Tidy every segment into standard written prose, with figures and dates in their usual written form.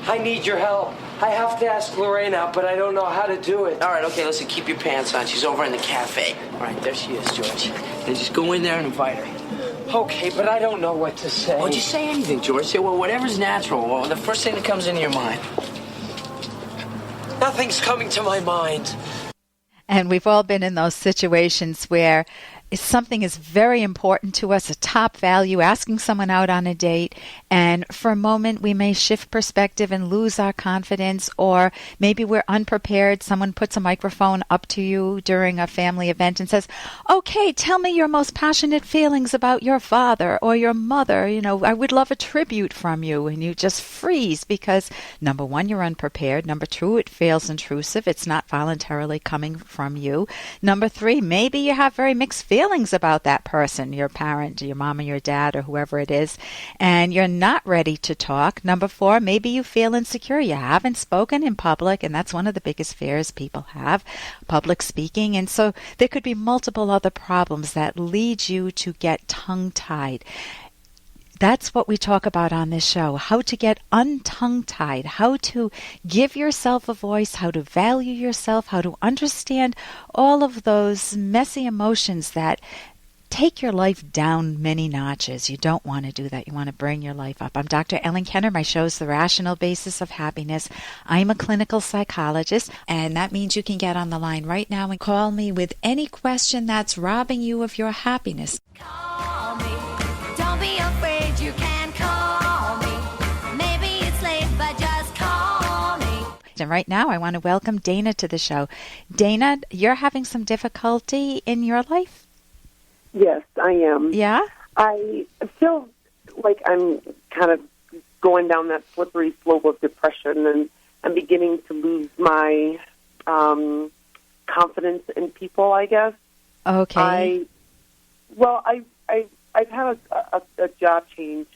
I need your help. I have to ask Lorraine out, but I don't know how to do it. All right, okay, listen, keep your pants on. She's over in the cafe. All right, there she is, George. And just go in there and invite her. Okay, but I don't know what to say. Well, just say anything, George. Say, well, whatever's natural. Well, the first thing that comes into your mind. Nothing's coming to my mind. And we've all been in those situations where something is very important to us, a top value, asking someone out on a date, and for a moment we may shift perspective and lose our confidence, or maybe we're unprepared. Someone puts a microphone up to you during a family event and says, okay, tell me your most passionate feelings about your father or your mother. You know, I would love a tribute from you. And you just freeze because, number one, you're unprepared. Number two, it feels intrusive. It's not voluntarily coming from you. Number three, maybe you have very mixed feelings about that person, your parent, your mom or your dad or whoever it is, and you're not ready to talk. Number four, maybe you feel insecure. You haven't spoken in public, and that's one of the biggest fears people have, public speaking. And so there could be multiple other problems that lead you to get tongue-tied. That's what we talk about on this show, how to get untongue-tied, how to give yourself a voice, how to value yourself, how to understand all of those messy emotions that take your life down many notches. You don't want to do that. You want to bring your life up. I'm Dr. Ellen Kenner. My show is The Rational Basis of Happiness. I'm a clinical psychologist, and that means you can get on the line right now and call me with any question that's robbing you of your happiness. Call me. Don't be afraid, you can call me. Maybe it's late, but just call me. And right now, I want to welcome Dana to the show. Dana, you're having some difficulty in your life? Yes, I am. Yeah? I feel like I'm kind of going down that slippery slope of depression, and I'm beginning to lose my confidence in people, I guess. Okay. I've had a job change,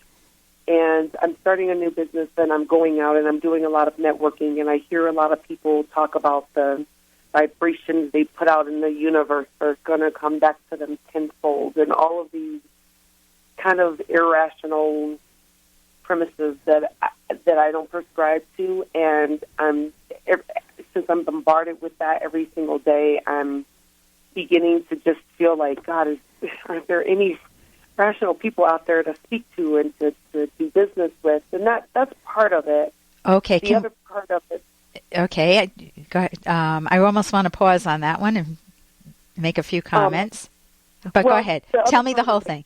and I'm starting a new business, and I'm going out, and I'm doing a lot of networking, and I hear a lot of people talk about the vibrations they put out in the universe are going to come back to them tenfold, and all of these kind of irrational premises that I don't prescribe to. And since I'm bombarded with that every single day, I'm beginning to just feel like, God, aren't there any rational people out there to speak to and to do business with? And that's part of it. Okay. The other part of it. Okay, I almost want to pause on that one and make a few comments. But go ahead. Tell me the whole thing.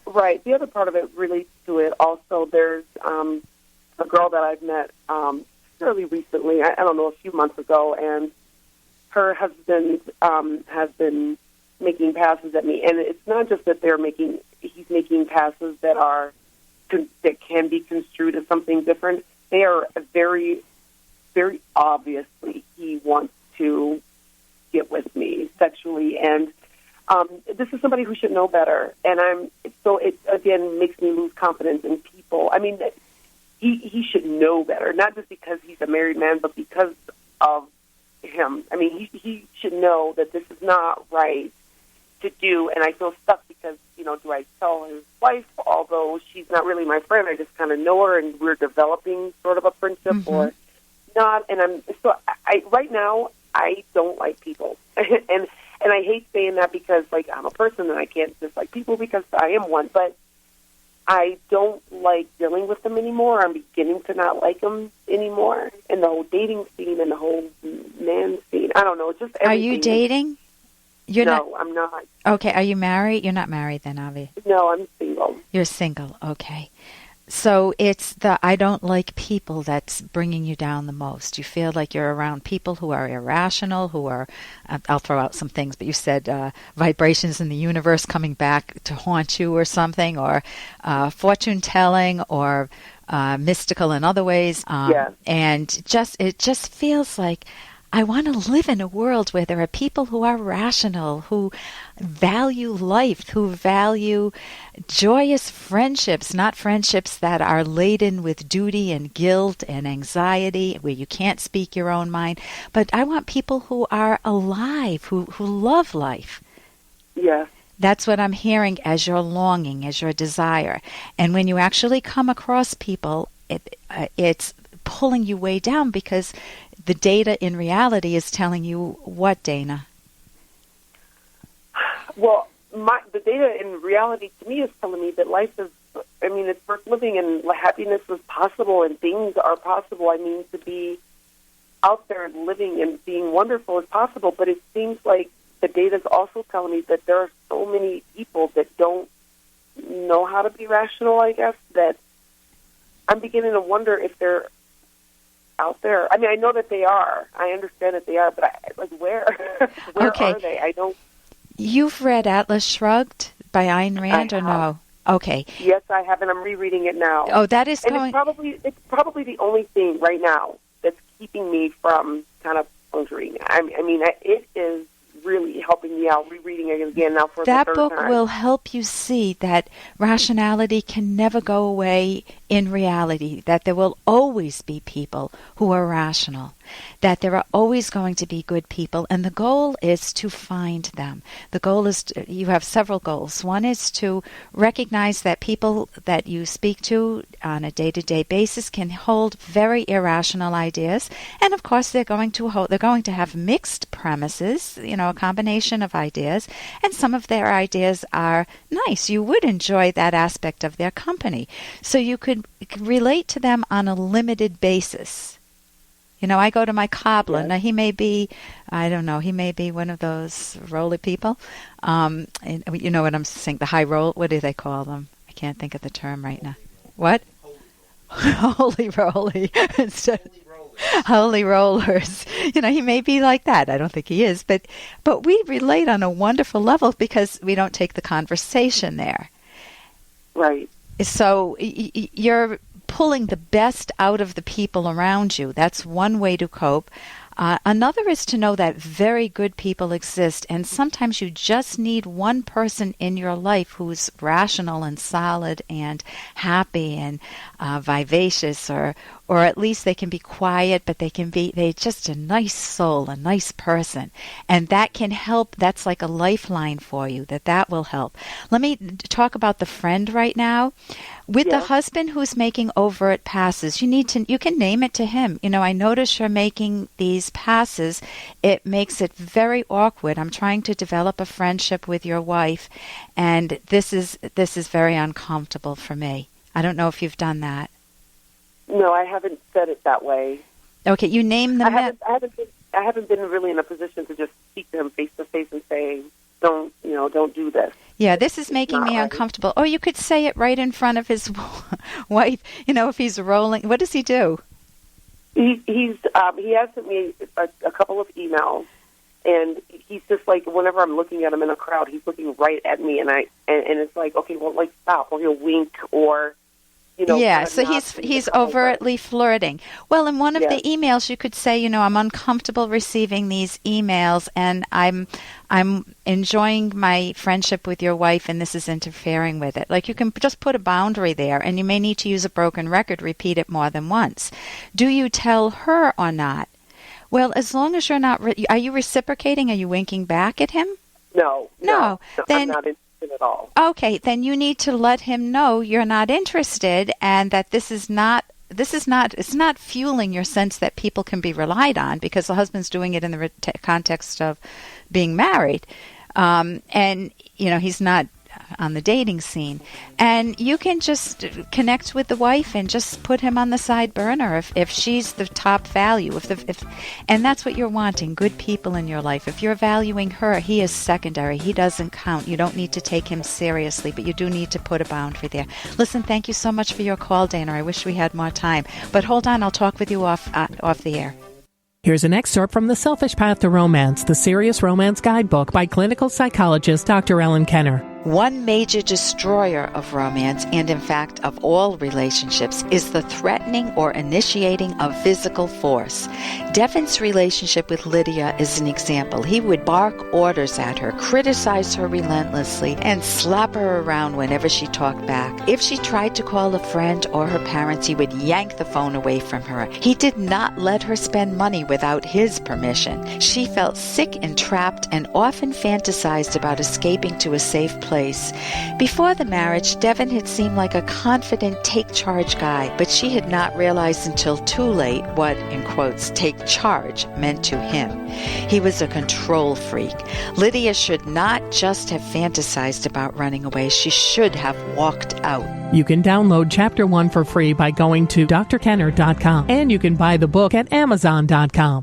Right. The other part of it relates to it also. There's a girl that I've met fairly recently, I don't know, a few months ago, and her husband has been making passes at me. And it's not just that he's making passes that can be construed as something different. They are very obviously he wants to get with me sexually, and this is somebody who should know better. And it again makes me lose confidence in people. I mean, he should know better, not just because he's a married man, but because of him. I mean, he should know that this is not right to do, and I feel stuck because, do I tell his wife, although she's not really my friend, I just kind of know her, and we're developing sort of a friendship, or not? And right now I don't like people, and I hate saying that because I'm a person and I can't dislike people because I am one, but I don't like dealing with them anymore. I'm beginning to not like them anymore, and the whole dating scene and the whole man scene. I don't know. It's just everything. Are you dating? No, I'm not. Okay. Are you married? You're not married then, Avi? No, I'm single. You're single. Okay. So it's the I don't like people that's bringing you down the most. You feel like you're around people who are irrational, who are, I'll throw out some things, but you said vibrations in the universe coming back to haunt you or something, or fortune telling, or mystical in other ways. And it just feels like I want to live in a world where there are people who are rational, who value life, who value joyous friendships, not friendships that are laden with duty and guilt and anxiety, where you can't speak your own mind. But I want people who are alive, who love life. Yeah. That's what I'm hearing as your longing, as your desire. And when you actually come across people, it's pulling you way down because the data in reality is telling you what, Dana? Well, the data in reality to me is telling me that life is, it's worth living and happiness is possible and things are possible. To be out there and living and being wonderful is possible, but it seems like the data is also telling me that there are so many people that don't know how to be rational, I guess, that I'm beginning to wonder if they're out there. I know that they are. I understand that they are, but where? Where Okay. are they? I don't. You've read Atlas Shrugged by Ayn Rand, or no? Okay. Yes, I have, and I'm rereading it now. Oh, that is And going... it's probably the only thing right now that's keeping me from kind of functioning. It is really helping me out, rereading it again now for That the third book time. will help you see that rationality can never go away in reality, that there will always be people who are rational, that there are always going to be good people, and the goal is to find them. The goal is, you have several goals. One is to recognize that people that you speak to on a day-to-day basis can hold very irrational ideas, and of course they're going to have mixed premises, a combination of ideas, and some of their ideas are nice. You would enjoy that aspect of their company. So you could relate to them on a limited basis. I go to my cobbler. Yes. Now, he may be, I don't know, he may be one of those roly people. And you know what I'm saying, the high roll, what do they call them? I can't think of the term right now. What? Holy roly. Holy rollers. He may be like that. I don't think he is. But we relate on a wonderful level because we don't take the conversation there. Right. So you're pulling the best out of the people around you. That's one way to cope. Another is to know that very good people exist, and sometimes you just need one person in your life who's rational and solid and happy and vivacious, or at least they can be quiet, but they're just a nice soul, a nice person, and that can help. That's like a lifeline for you. That will help. Let me talk about the friend right now. With the husband who's making overt passes, you can name it to him. I notice you're making these passes. It makes it very awkward. I'm trying to develop a friendship with your wife, and this is very uncomfortable for me. I don't know if you've done that. No, I haven't said it that way. Okay, you name the I haven't been really in a position to just speak to him face to face and say, don't do this. Yeah, this is making me uncomfortable. Or you could say it right in front of his wife. If he's rolling, what does he do? He has sent me a couple of emails, and he's just like, whenever I'm looking at him in a crowd, he's looking right at me, and it's like, okay, well, stop, or he'll wink, or Yeah, so he's overtly flirting. Well, in one of the emails, you could say, I'm uncomfortable receiving these emails, and I'm enjoying my friendship with your wife, and this is interfering with it. Like, you can just put a boundary there, and you may need to use a broken record, repeat it more than once. Do you tell her or not? Well, as long as you're not, are you reciprocating? Are you winking back at him? No. Then I'm not interested at all. Okay, then you need to let him know you're not interested, and that it's not fueling your sense that people can be relied on, because the husband's doing it in the context of being married, and he's not on the dating scene. And you can just connect with the wife and just put him on the side burner if she's the top value, and that's what you're wanting, good people in your life. If you're valuing her, he is secondary. He doesn't count. You don't need to take him seriously, but you do need to put a boundary there. Listen, thank you so much for your call, Dana. I wish we had more time, but hold on, I'll talk with you off the air. Here's an excerpt from The Selfish Path to Romance, the Serious Romance Guidebook by clinical psychologist Dr. Ellen Kenner. One major destroyer of romance, and in fact of all relationships, is the threatening or initiating of physical force. Devin's relationship with Lydia is an example. He would bark orders at her, criticize her relentlessly, and slap her around whenever she talked back. If she tried to call a friend or her parents, he would yank the phone away from her. He did not let her spend money without his permission. She felt sick and trapped, and often fantasized about escaping to a safe place place. Before the marriage, Devin had seemed like a confident, take-charge guy, but she had not realized until too late what, in quotes, take charge meant to him. He was a control freak. Lydia should not just have fantasized about running away. She should have walked out. You can download Chapter 1 for free by going to drkenner.com, and you can buy the book at amazon.com.